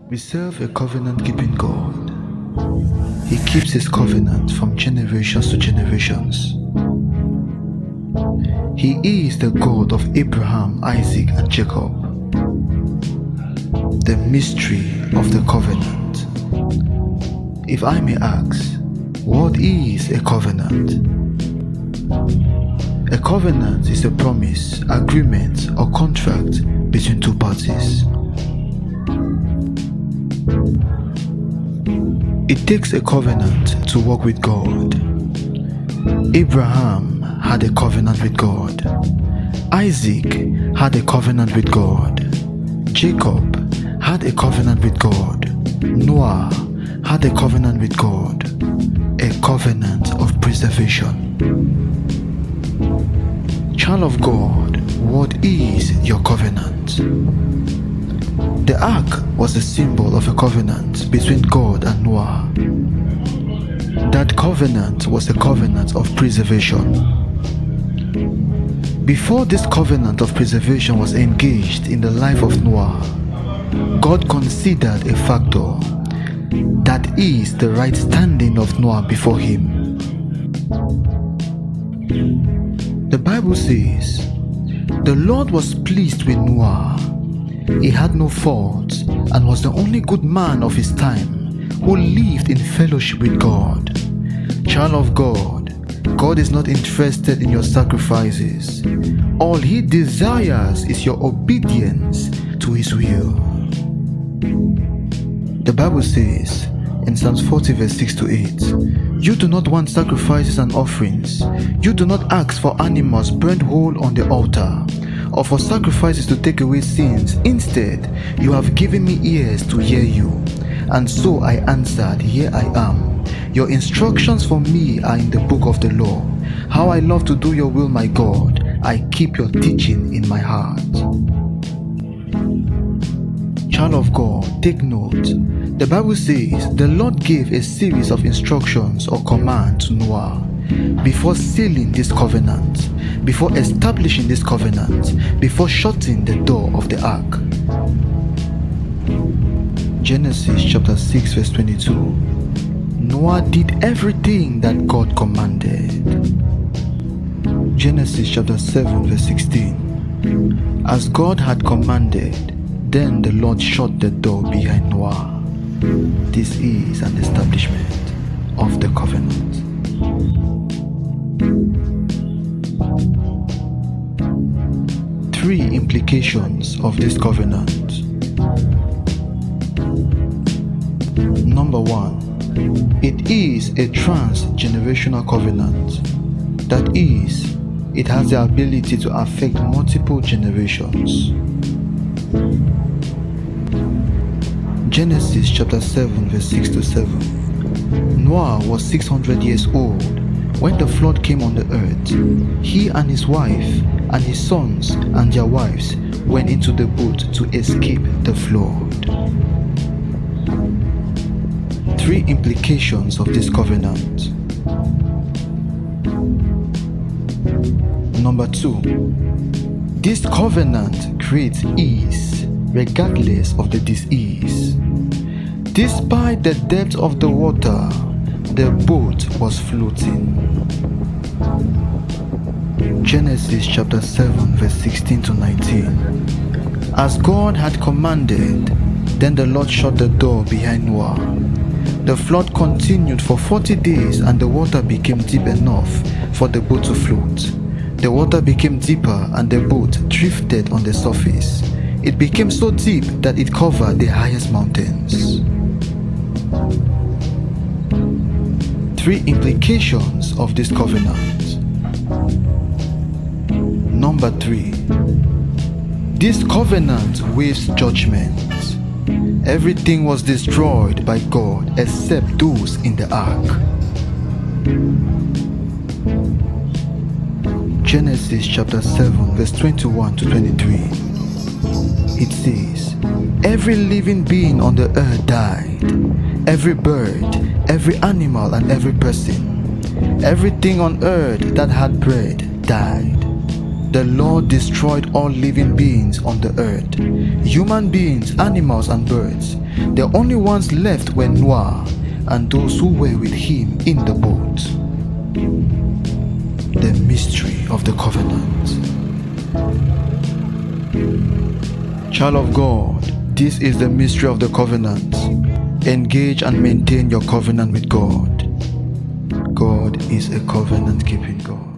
We serve a covenant-keeping God. He keeps his covenant from generations to generations. He is the God of Abraham, Isaac, and Jacob. The mystery of the covenant. If I may ask, what is a covenant? A covenant is a promise, agreement, or contract between two parties. It takes a covenant to walk with God. Abraham had a covenant with God. Isaac had a covenant with God. Jacob had a covenant with God. Noah had a covenant with God. A covenant of preservation. Child of God, what is your covenant? The ark was a symbol of a covenant between God and Noah. That covenant was a covenant of preservation. Before this covenant of preservation was engaged in the life of Noah, God considered a factor, that is the right standing of Noah before him. The Bible says, the Lord was pleased with Noah. He had no fault and was the only good man of his time who lived in fellowship with God. Child of God, God is not interested in your sacrifices. All He desires is your obedience to His will. The Bible says in Psalms 40 verse 6 to 8, you do not want sacrifices and offerings. You do not ask for animals burned whole on the altar, or for sacrifices to take away sins. Instead, you have given me ears to hear you. And so I answered, here I am. Your instructions for me are in the book of the law. How I love to do your will, my God. I keep your teaching in my heart. Child of God, take note. The Bible says the Lord gave a series of instructions or commands to Noah before sealing this covenant, before establishing this covenant, before shutting the door of the ark. Genesis chapter 6 verse 22. Noah did everything that God commanded. Genesis chapter 7 verse 16. As God had commanded, then the Lord shut the door behind Noah. This is an establishment of the covenant. Three implications of this covenant. Number one, it is a trans-generational covenant. That is, it has the ability to affect multiple generations. Genesis chapter 7 verse 6 to 7. Noah was 600 years old when the flood came on the earth. He and his wife and his sons and their wives went into the boat to escape the flood. Three implications of this covenant. Number two, this covenant creates ease regardless of the disease. Despite the depth of the water, the boat was floating. Genesis chapter 7 verse 16 to 19. As God had commanded, then the Lord shut the door behind Noah. The flood continued for 40 days and the water became deep enough for the boat to float. The water became deeper and the boat drifted on the surface. It became so deep that it covered the highest mountains. Three implications of this covenant. Number three, this covenant waives judgment. Everything was destroyed by God except those in the ark. Genesis chapter 7 verse 21 to 23. It says, every living being on the earth died, every bird, every animal and every person, everything on earth that had breath died. The Lord destroyed all living beings on the earth, human beings, animals, and birds. The only ones left were Noah and those who were with him in the boat. The mystery of the covenant. Child of God, this is the mystery of the covenant. Engage and maintain your covenant with God. God is a covenant-keeping God.